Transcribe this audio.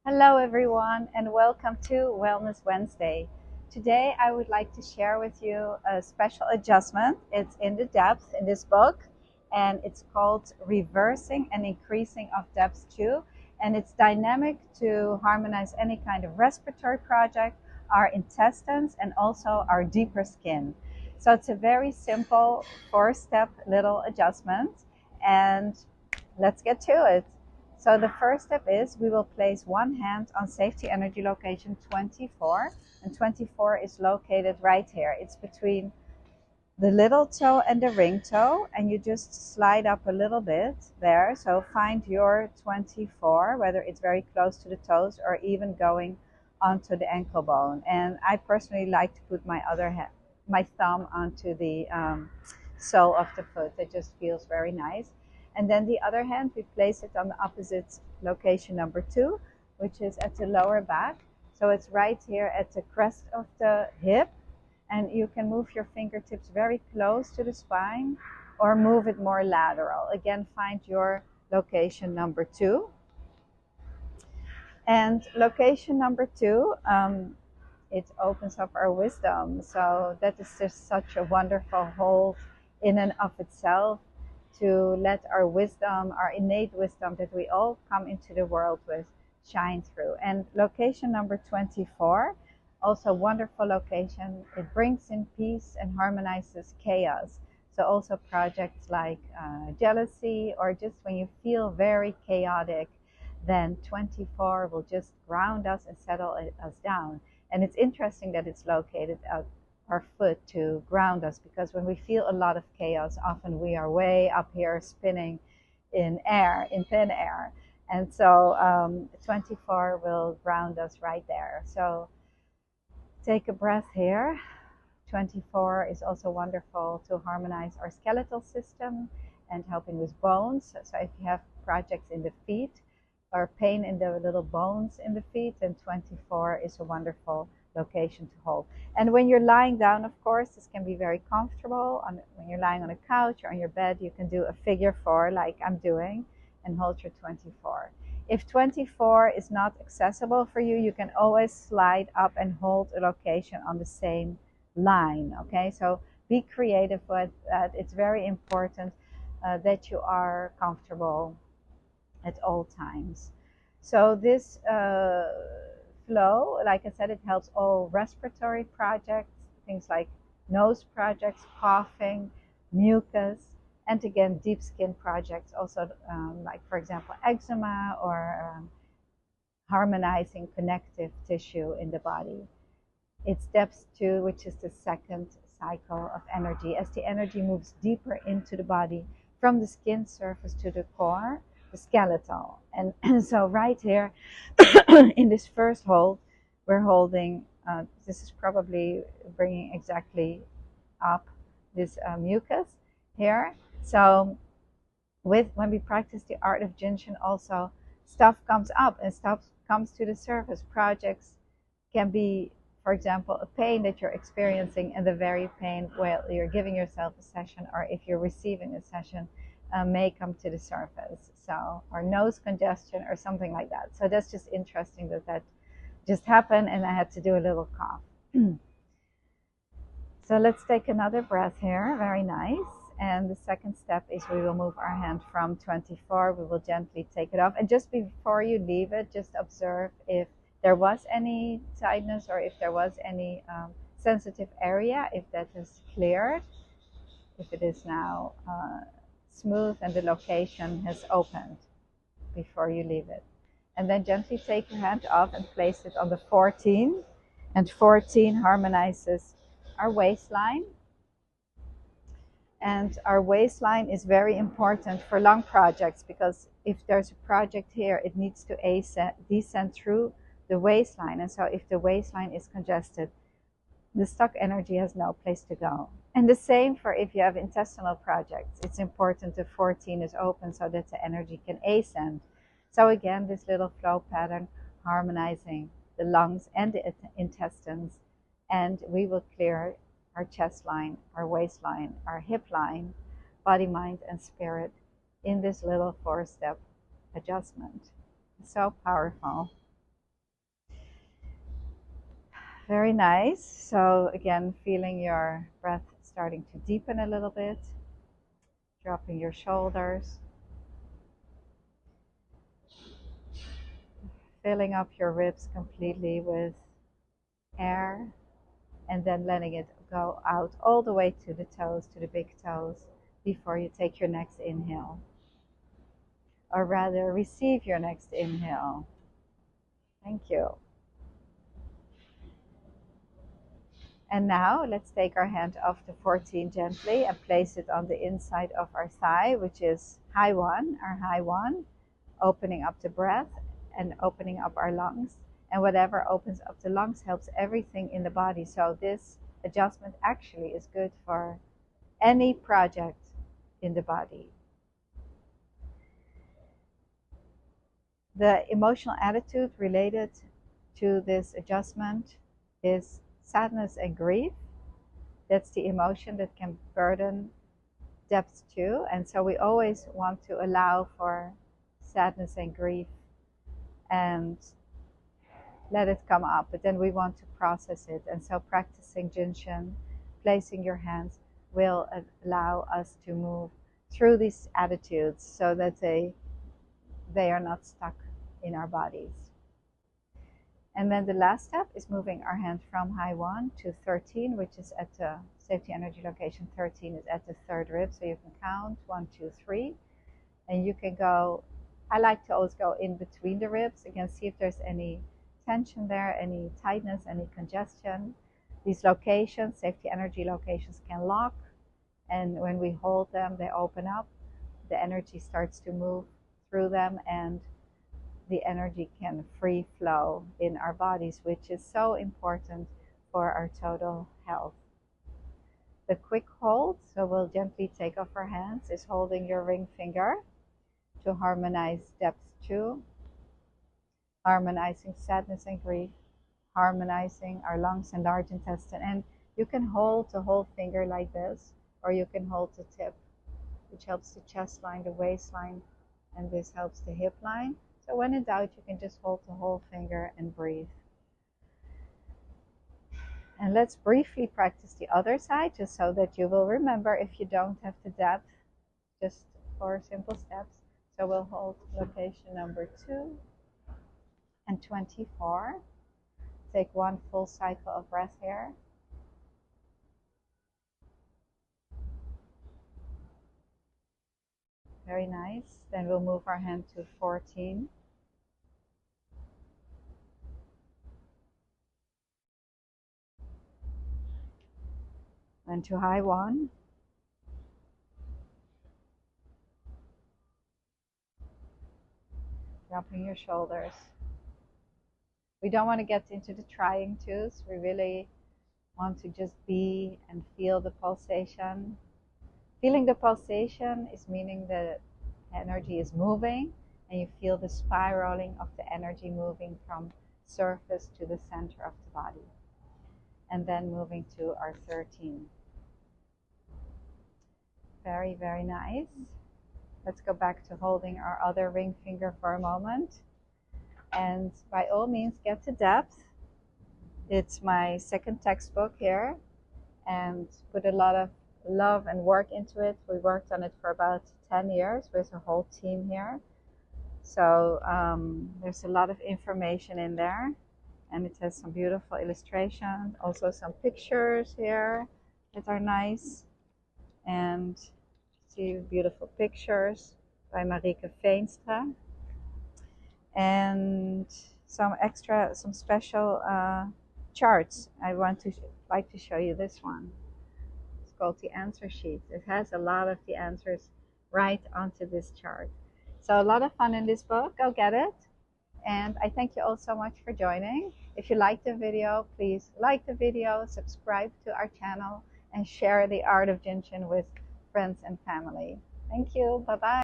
Hello, everyone, and welcome to Wellness Wednesday. Today, I would like to share with you a special adjustment. It's in the depth in this book, and it's called Reversing and Increasing of Depth 2. And it's dynamic to harmonize any kind of respiratory project, our intestines, and also our deeper skin. So it's a very simple 4-step little adjustment, and let's get to it. So the first step is we will place one hand on safety energy location 24, and 24 is located right here. It's between the little toe and the ring toe, and you just slide up a little bit there. So find your 24, whether it's very close to the toes or even going onto the ankle bone. And I personally like to put my thumb onto the sole of the foot. It just feels very nice. And then the other hand, we place it on the opposite location number 2, which is at the lower back. So it's right here at the crest of the hip. And you can move your fingertips very close to the spine or move it more lateral. Again, find your location number 2. And location number 2, it opens up our wisdom. So that is just such a wonderful hold in and of itself, to let our wisdom, our innate wisdom that we all come into the world with, shine through. And location number 24, also a wonderful location. It brings in peace and harmonizes chaos. So also projects like jealousy, or just when you feel very chaotic, then 24 will just ground us and settle us down. And it's interesting that it's located at our foot to ground us, because when we feel a lot of chaos, often we are way up here spinning in thin air. And so 24 will ground us right there. So take a breath here. 24 is also wonderful to harmonize our skeletal system and helping with bones. So if you have projects in the feet or pain in the little bones in the feet, then 24 is a wonderful location to hold. And when you're lying down, of course, this can be very comfortable. When you're lying on a couch or on your bed, you can do a figure 4 like I'm doing and hold your 24. If 24 is not accessible for you, you can always slide up and hold a location on the same line. Okay, so be creative with that. It's very important that you are comfortable at all times. So this flow, like I said, it helps all respiratory projects, things like nose projects, coughing, mucus, and again, deep skin projects, also like, for example, eczema or harmonizing connective tissue in the body. It's steps 2, which is the second cycle of energy. As the energy moves deeper into the body, from the skin surface to the core, the skeletal. And so right here in this first hold, we're holding, this is probably bringing exactly up this mucus here. So when we practice the art of jinshin, also stuff comes up and stuff comes to the surface. Projects can be, for example, a pain that you're experiencing, and the very pain while you're giving yourself a session, or if you're receiving a session, may come to the surface. So, or nose congestion or something like that. So that's just interesting that just happened, and I had to do a little cough. So let's take another breath here. Very nice. And the second step is we will move our hand from 24. We will gently take it off. And just before you leave it, just observe if there was any tightness or if there was any sensitive area, if that is cleared, if it is now smooth and the location has opened before you leave it. And then gently take your hand off and place it on the 14. And 14 harmonizes our waistline. And our waistline is very important for lung projects, because if there's a project here, it needs to descend through the waistline. And so if the waistline is congested, the stuck energy has no place to go. And the same for if you have intestinal projects. It's important the 14 is open so that the energy can ascend. So again, this little flow pattern harmonizing the lungs and the intestines, and we will clear our chest line, our waistline, our hip line, body, mind, and spirit in this little 4-step adjustment. It's so powerful. Very nice. So again, feeling your breath starting to deepen a little bit, dropping your shoulders, filling up your ribs completely with air, and then letting it go out all the way to the toes, to the big toes, before you take your next inhale. Or rather, receive your next inhale. Thank you. And now let's take our hand off the 14 gently and place it on the inside of our thigh, which is high one, our high one, opening up the breath and opening up our lungs. And whatever opens up the lungs helps everything in the body. So this adjustment actually is good for any project in the body. The emotional attitude related to this adjustment is sadness and grief. That's the emotion that can burden depth too. And so we always want to allow for sadness and grief and let it come up, but then we want to process it. And so practicing jinshin, placing your hands, will allow us to move through these attitudes so that they are not stuck in our bodies. And then the last step is moving our hand from high 1 to 13, which is at the safety energy location. 13 is at the third rib, so you can count 1, 2, 3, and you can go. I like to always go in between the ribs again, see if there's any tension there, any tightness, any congestion. These locations, safety energy locations, can lock, and when we hold them, they open up. The energy starts to move through them, and the energy can free flow in our bodies, which is so important for our total health. The quick hold, so we'll gently take off our hands, is holding your ring finger to harmonize depth 2, harmonizing sadness and grief, harmonizing our lungs and large intestine. And you can hold the whole finger like this, or you can hold the tip, which helps the chest line, the waistline, and this helps the hip line. So when in doubt, you can just hold the whole finger and breathe. And let's briefly practice the other side, just so that you will remember if you don't have the depth, just 4 simple steps. So we'll hold location number 2 and 24. Take 1 full cycle of breath here. Very nice. Then we'll move our hand to 14. Then to high 1. Dropping your shoulders. We don't want to get into the trying twos. We really want to just be and feel the pulsation. Feeling the pulsation is meaning the energy is moving, and you feel the spiraling of the energy moving from surface to the center of the body. And then moving to our 13. Very, very nice. Let's go back to holding our other ring finger for a moment. And by all means, get to depth. It's my second textbook here, and put a lot of love and work into it. We worked on it for about 10 years with a whole team here. So there's a lot of information in there, and it has some beautiful illustrations, also some pictures here that are nice. And see beautiful pictures by Marieke Veenstra. And some special charts. I like to show you this one. It's called the answer sheet. It has a lot of the answers right onto this chart. So a lot of fun in this book. Go get it. And I thank you all so much for joining. If you like the video, please like the video, subscribe to our channel, and share the art of jinshin with friends and family. Thank you. Bye-bye.